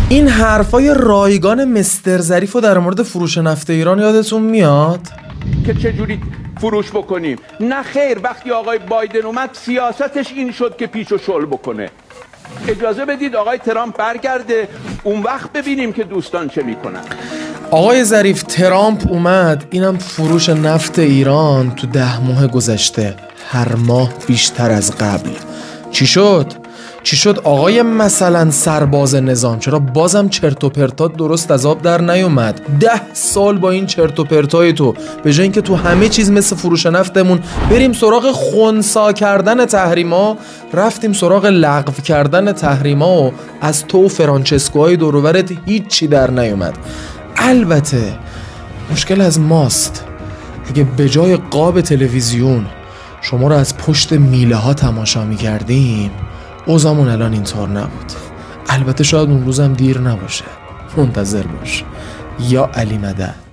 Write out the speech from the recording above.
این حرفای رایگان مستر ظریفو در مورد فروش نفت ایران یادتون میاد؟ که چجوری فروش بکنیم؟ نه خیر، وقتی آقای بایدن اومد سیاستش این شد که پیچ و شل بکنه. اجازه بدید آقای ترامپ برگرده، اون وقت ببینیم که دوستان چه میکنن. آقای ظریف، ترامپ اومد، اینم فروش نفت ایران تو 10 ماه گذشته هر ماه بیشتر از قبل. چی شد آقای مثلا سرباز نظام؟ چرا بازم چرت و پرتات درست از آب در نیومد؟ 10 سال با این چرت و پرتای تو به جای اینکه تو همه چیز مثل فروش نفتمون بریم سراغ خنثی کردن تحریما، رفتیم سراغ لغو کردن تحریما و از تو و فرانچسکوهای دور و برت هیچی در نیومد. البته مشکل از ماست. اگه به جای قاب تلویزیون شما رو از پشت میله ها تماشا می‌کردیم، اوضاعمون الان اینطور نبود. البته شاید اون روزم دیر نباشه. منتظر باش. یا علی مدد.